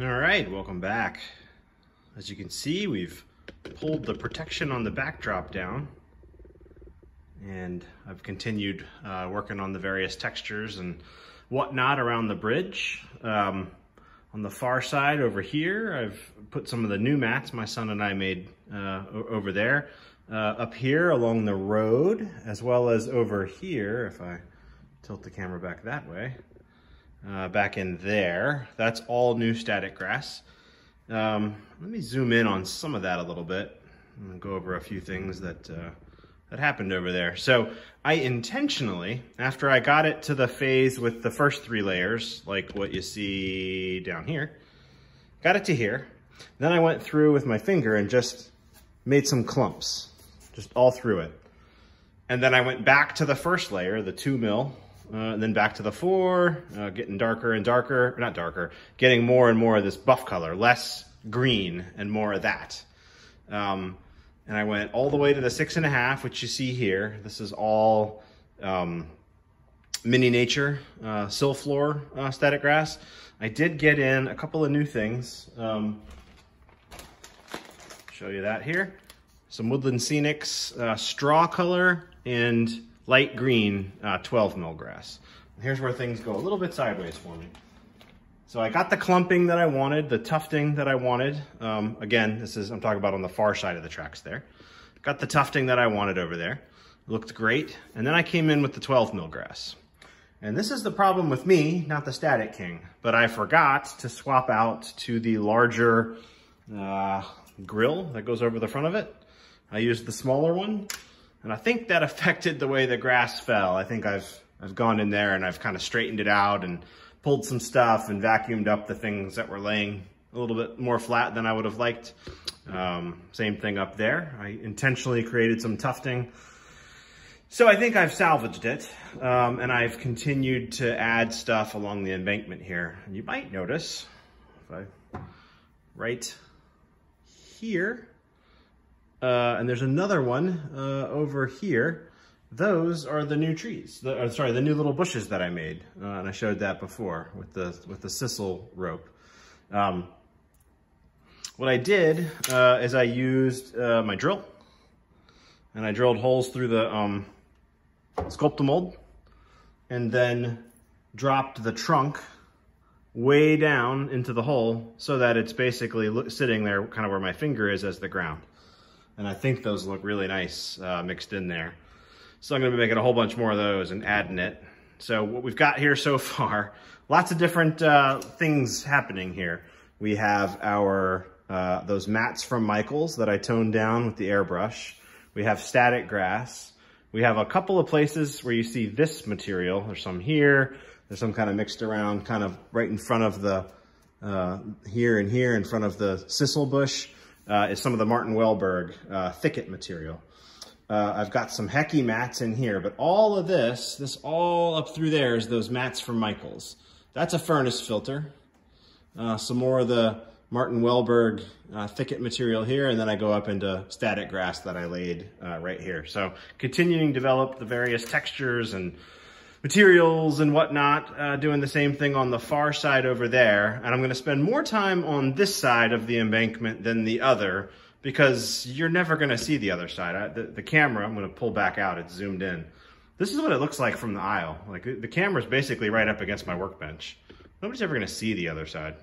All right, welcome back. As you can see, we've pulled the protection on the backdrop down, and I've continued working on the various textures and whatnot around the bridge. On the far side over here, I've put some of the new mats my son and I made over there. Up here along the road, as well as over here, if I tilt the camera back that way, back in there, that's all new static grass. Let me zoom in on some of that a little bit and go over a few things that happened over there. So I intentionally, after I got it to the phase with the first 3 layers, like what you see down here, got it to here. Then I went through with my finger and just made some clumps, just all through it. And then I went back to the first layer, the 2 mil, and then back to the 4, getting darker and darker, or not darker, getting more and more of this buff color, less green and more of that. And I went all the way to the 6.5, which you see here. This is all Mini Nature Silfloor static grass. I did get in a couple of new things. Show you that here. Some Woodland Scenics straw color and light green 12 mil grass. Here's where things go a little bit sideways for me. So I got the clumping that I wanted, the tufting that I wanted. Again, I'm talking about on the far side of the tracks there. Got the tufting that I wanted over there. Looked great. And then I came in with the 12 mil grass. And this is the problem with me, not the Static King, but I forgot to swap out to the larger grill that goes over the front of it. I used the smaller one, and I think that affected the way the grass fell. I think I've gone in there and I've kind of straightened it out and pulled some stuff and vacuumed up the things that were laying a little bit more flat than I would have liked. Same thing up there. I intentionally created some tufting. So I think I've salvaged it, and I've continued to add stuff along the embankment here. And you might notice, if I right here, and there's another one over here. Those are the new trees. The new little bushes that I made, and I showed that before with the sisal rope. What I did is I used my drill, and I drilled holes through the Sculptamold, and then dropped the trunk way down into the hole so that it's basically sitting there kind of where my finger is as the ground. And I think those look really nice mixed in there. So I'm gonna be making a whole bunch more of those and adding it. So what we've got here so far, lots of different things happening here. We have our those mats from Michael's that I toned down with the airbrush. We have static grass. We have a couple of places where you see this material. There's some here. There's some kind of mixed around, kind of right in front of the, here and here in front of the sisal bush. Is some of the Martin Wellberg thicket material. I've got some Hecky mats in here, but all of this all up through there is those mats from Michael's. That's a furnace filter. Some more of the Martin Wellberg thicket material here, and then I go up into static grass that I laid right here. So continuing to develop the various textures and materials and whatnot, doing the same thing on the far side over there. And I'm gonna spend more time on this side of the embankment than the other, because you're never gonna see the other side. The camera, I'm gonna pull back out, it's zoomed in. This is what it looks like from the aisle. Like the camera's basically right up against my workbench. Nobody's ever gonna see the other side.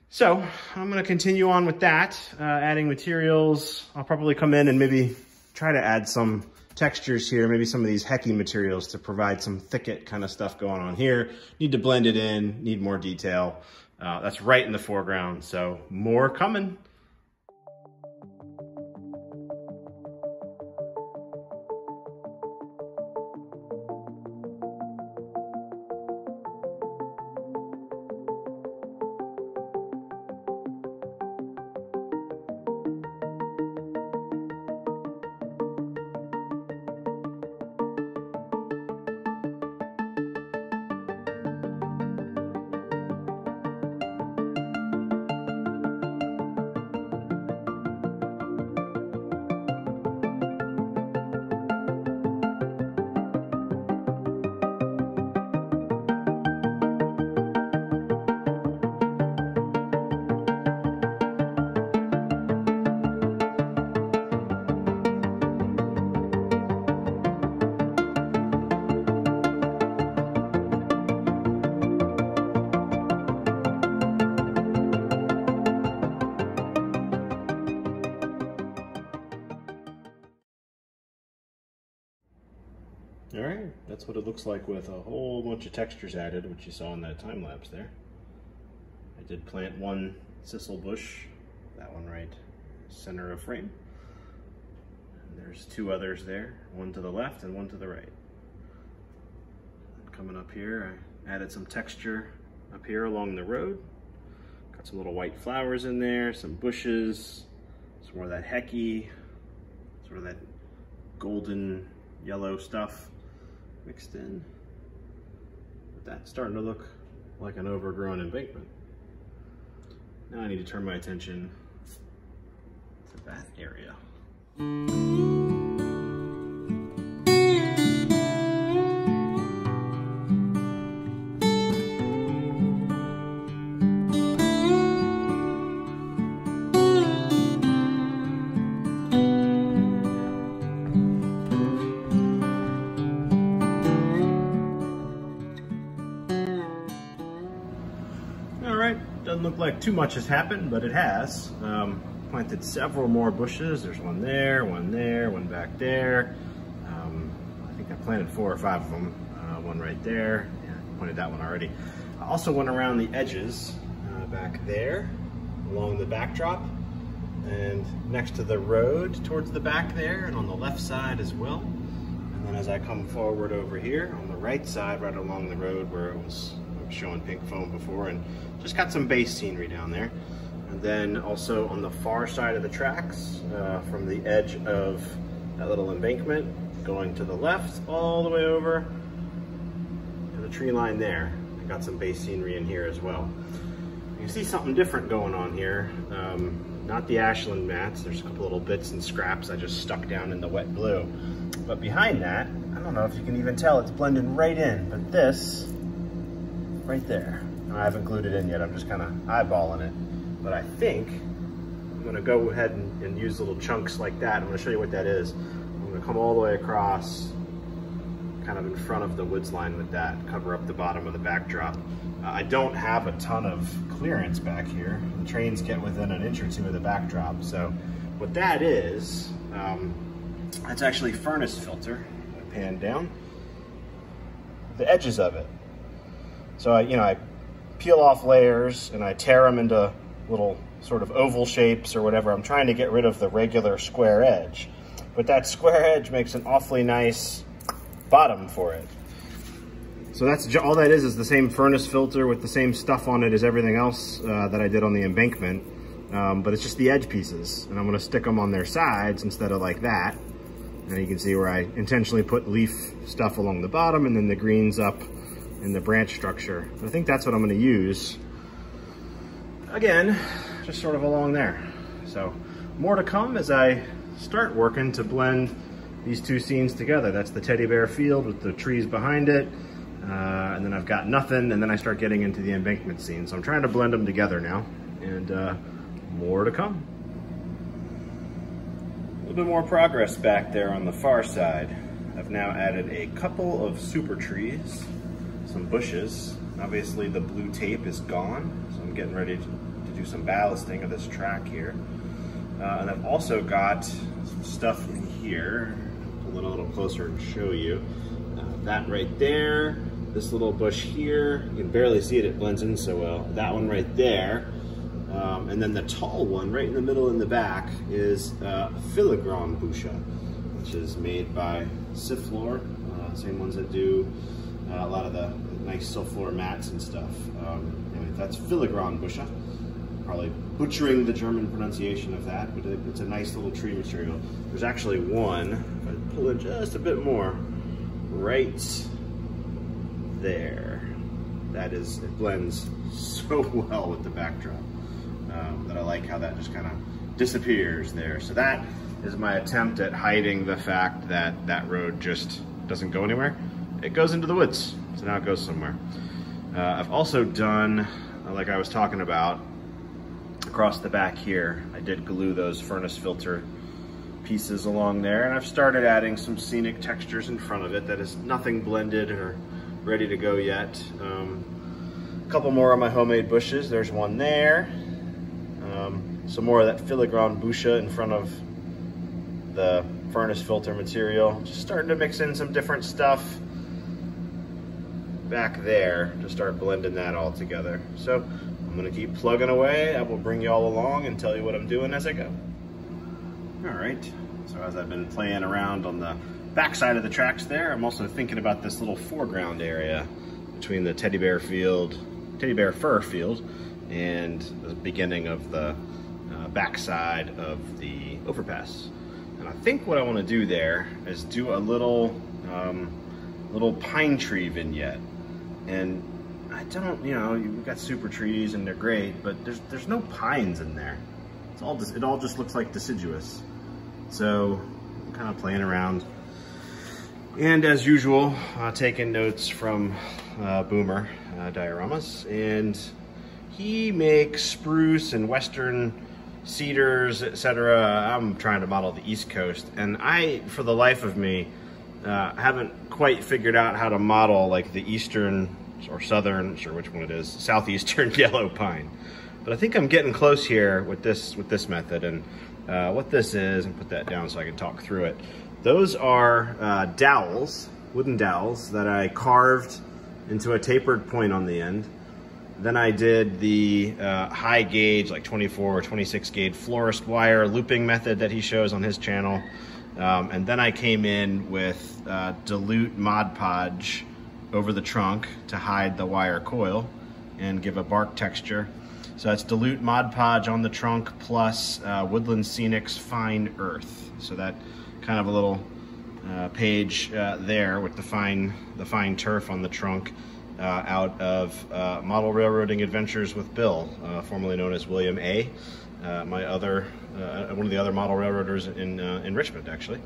So I'm gonna continue on with that, adding materials. I'll probably come in and maybe try to add some textures here, maybe some of these Hecky materials to provide some thicket kind of stuff going on here. Need to blend it in, need more detail. That's right in the foreground, so more coming. All right, that's what it looks like with a whole bunch of textures added, which you saw in that time lapse there. I did plant one sisal bush, that one right center of frame. And there's two others there, one to the left and one to the right. Coming up here, I added some texture up here along the road. Got some little white flowers in there, some bushes, some more of that hecky, sort of that golden yellow stuff mixed in. But that's starting to look like an overgrown embankment. Now I need to turn my attention to that area. Doesn't look like too much has happened, but it has. Planted several more bushes. There's one there, one back there. I think I planted 4 or 5 of them. One right there. Yeah, I pointed that one already. I also went around the edges back there, along the backdrop, and next to the road towards the back there, and on the left side as well. And then as I come forward over here, on the right side, right along the road where it was showing pink foam before, and just got some base scenery down there. And then also on the far side of the tracks, from the edge of that little embankment, going to the left all the way over to the tree line there. I got some base scenery in here as well. You can see something different going on here. Not the ashland mats, there's a couple little bits and scraps I just stuck down in the wet glue. But behind that, I don't know if you can even tell, it's blending right in, but this right there. I haven't glued it in yet, I'm just kind of eyeballing it. But I think I'm gonna go ahead and use little chunks like that. I'm gonna show you what that is. I'm gonna come all the way across, kind of in front of the woods line with that, cover up the bottom of the backdrop. I don't have a ton of clearance back here. The trains get within an inch or two of the backdrop. So what that is, that's actually furnace filter. I pan down the edges of it. So I peel off layers and I tear them into little sort of oval shapes or whatever. I'm trying to get rid of the regular square edge, but that square edge makes an awfully nice bottom for it. So that's all that is the same furnace filter with the same stuff on it as everything else that I did on the embankment, but it's just the edge pieces, and I'm gonna stick them on their sides instead of like that. And you can see where I intentionally put leaf stuff along the bottom and then the greens up in the branch structure. I think that's what I'm going to use. Again, just sort of along there. So more to come as I start working to blend these two scenes together. That's the teddy bear field with the trees behind it. And then I've got nothing, and then I start getting into the embankment scene. So I'm trying to blend them together now, and more to come. A little bit more progress back there on the far side. I've now added a couple of super trees, some bushes. Obviously the blue tape is gone, so I'm getting ready to do some ballasting of this track here. And I've also got some stuff in here. Pull it a little closer and show you. That right there, this little bush here, you can barely see it, it blends in so well. That one right there. And then the tall one right in the middle in the back is filigrane busha, which is made by Siflor, same ones that do a lot of the nice Siflor mats and stuff. Anyway, that's filigrane busha. Probably butchering the German pronunciation of that, but it's a nice little tree material. There's actually one, if I pull it just a bit more, right there. It blends so well with the backdrop that I like how that just kind of disappears there. So that is my attempt at hiding the fact that that road just doesn't go anywhere. It goes into the woods, so now it goes somewhere. I've also done, like I was talking about, across the back here, I did glue those furnace filter pieces along there, and I've started adding some scenic textures in front of it that is nothing blended or ready to go yet. A couple more of my homemade bushes. There's one there. Some more of that filigrane busha in front of furnace filter material. Just starting to mix in some different stuff back there to start blending that all together. So I'm gonna keep plugging away. I will bring you all along and tell you what I'm doing as I go. All right, so as I've been playing around on the back side of the tracks there, I'm also thinking about this little foreground area between the teddy bear fur field and the beginning of the back side of the overpass. And I think what I want to do there is do a little pine tree vignette. And I don't, you know, you've got super trees and they're great, but there's no pines in there. It all just looks like deciduous. So I'm kind of playing around. And as usual, taking notes from Boomer Dioramas, and he makes spruce and western cedars, etc. I'm trying to model the East Coast, and I, for the life of me, haven't quite figured out how to model like the eastern or southern, not sure which one it is, southeastern yellow pine. But I think I'm getting close here with this method. And what this is, and put that down so I can talk through it. Those are dowels, wooden dowels that I carved into a tapered point on the end. Then I did the high gauge, like 24 or 26 gauge florist wire looping method that he shows on his channel. And then I came in with dilute Mod Podge over the trunk to hide the wire coil and give a bark texture. So that's dilute Mod Podge on the trunk plus Woodland Scenics Fine Earth. So that kind of a little page there with the fine turf on the trunk out of Model Railroading Adventures with Bill, formerly known as William A. One of the other model railroaders in Richmond, actually.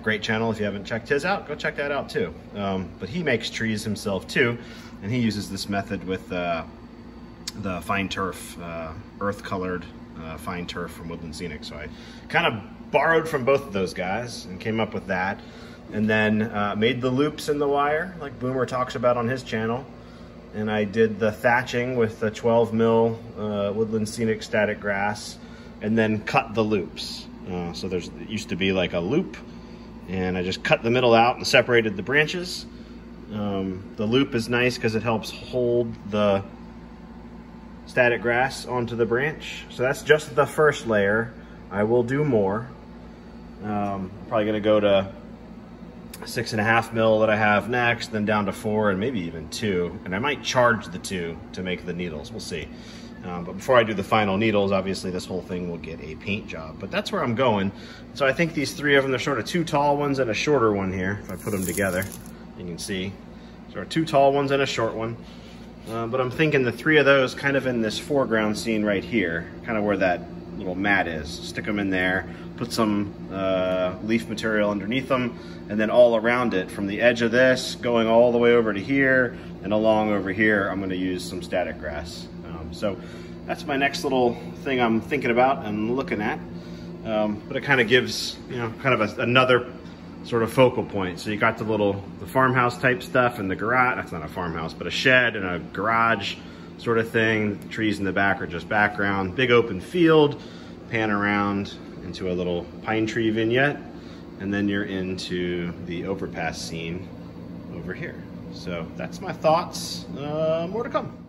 Great channel. If you haven't checked his out, go check that out too. But he makes trees himself too, and he uses this method with the fine turf, earth-colored fine turf from Woodland Scenic. So I kind of borrowed from both of those guys and came up with that, and then made the loops in the wire, like Boomer talks about on his channel. And I did the thatching with the 12 mil Woodland Scenic static grass, and then cut the loops. So it used to be like a loop, and I just cut the middle out and separated the branches. The loop is nice because it helps hold the static grass onto the branch. So that's just the first layer. I will do more. I'm probably gonna go to 6.5 mil that I have next, then down to 4 and maybe even 2. And I might charge the 2 to make the needles, we'll see. But before I do the final needles, obviously this whole thing will get a paint job, but that's where I'm going. So I think these 3 of them, they're sort of 2 tall ones and a shorter one here. If I put them together, you can see. So 2 tall ones and a short one. But I'm thinking the 3 of those kind of in this foreground scene right here, kind of where that little mat is. Stick them in there, put some leaf material underneath them, and then all around it, from the edge of this, going all the way over to here, and along over here, I'm gonna use some static grass. So that's my next little thing I'm thinking about and looking at. But it kind of gives, you know, kind of another sort of focal point. So you got the farmhouse type stuff and the garage. That's not a farmhouse, but a shed and a garage sort of thing. The trees in the back are just background. Big open field, pan around into a little pine tree vignette, and then you're into the overpass scene over here. So that's my thoughts. More to come.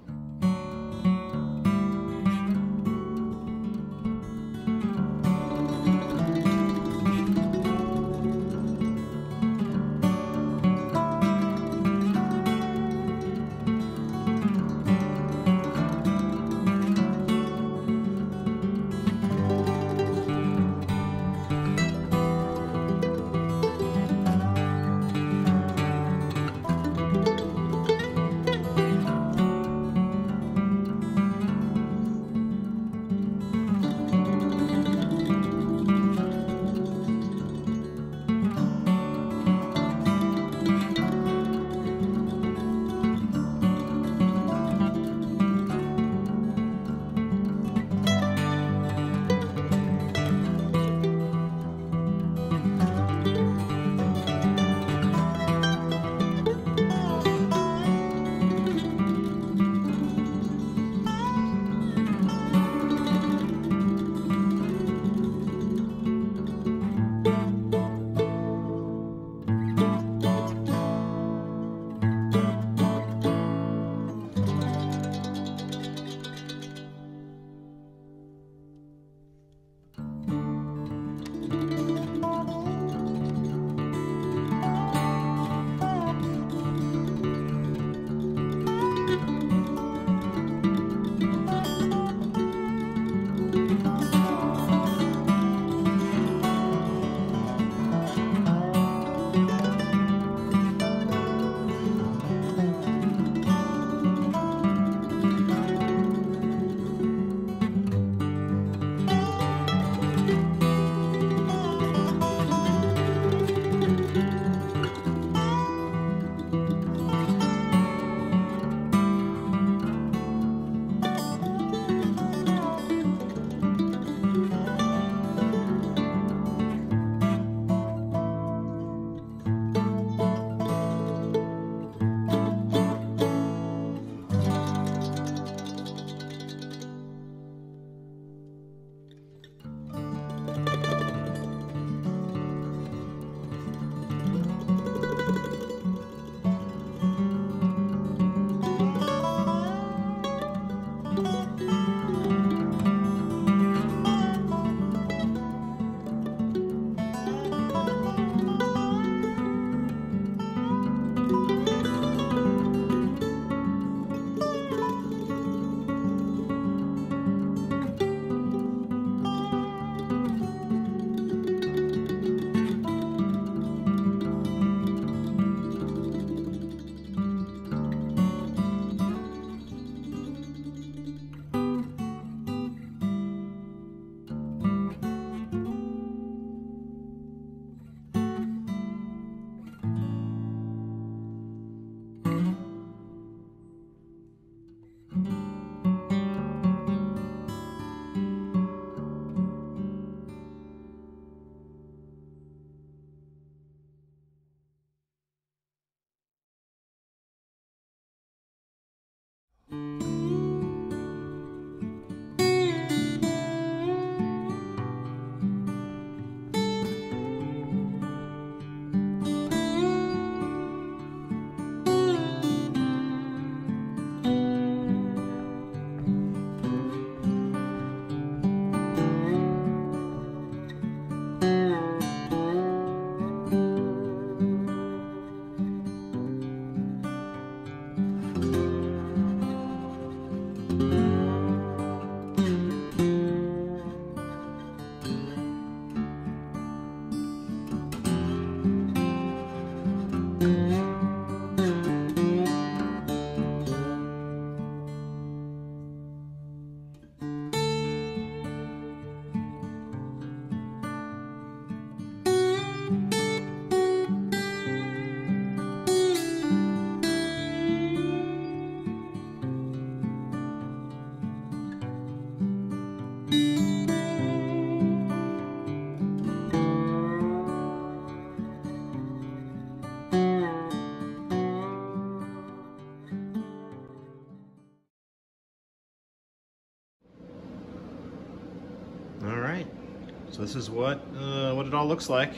So this is what it all looks like.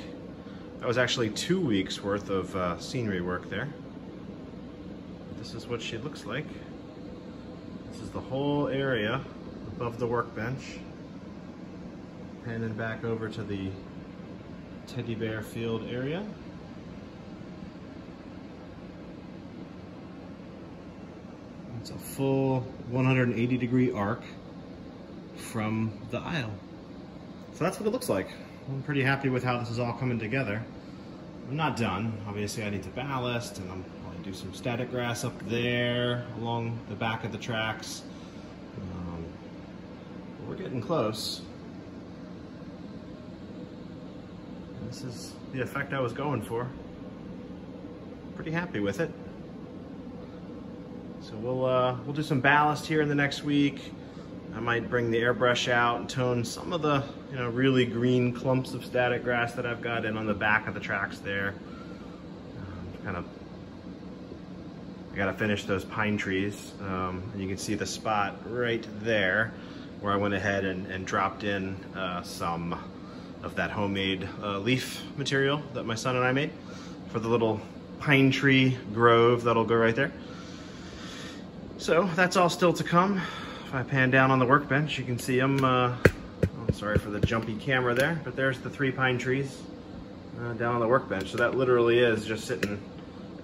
That was actually 2 weeks worth of scenery work there. This is what she looks like. This is the whole area above the workbench. Panning back over to the teddy bear field area. It's a full 180-degree arc from the aisle. So that's what it looks like. I'm pretty happy with how this is all coming together. I'm not done. Obviously I need to ballast, and I'm going to do some static grass up there along the back of the tracks. We're getting close. This is the effect I was going for. Pretty happy with it. So we'll do some ballast here in the next week. I might bring the airbrush out and tone some of the really green clumps of static grass that I've got in on the back of the tracks there. I gotta finish those pine trees. And you can see the spot right there where I went ahead and dropped in some of that homemade leaf material that my son and I made for the little pine tree grove that'll go right there. So that's all still to come. If I pan down on the workbench, you can see them. I'm sorry for the jumpy camera there, but there's the 3 pine trees down on the workbench. So that literally is just sitting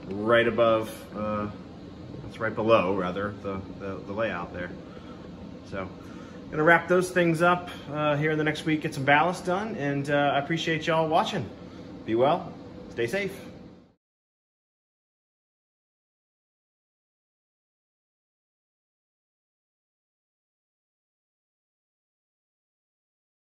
right above, it's right below rather, the layout there. So I'm gonna wrap those things up here in the next week, get some ballast done, and I appreciate y'all watching. Be well, stay safe.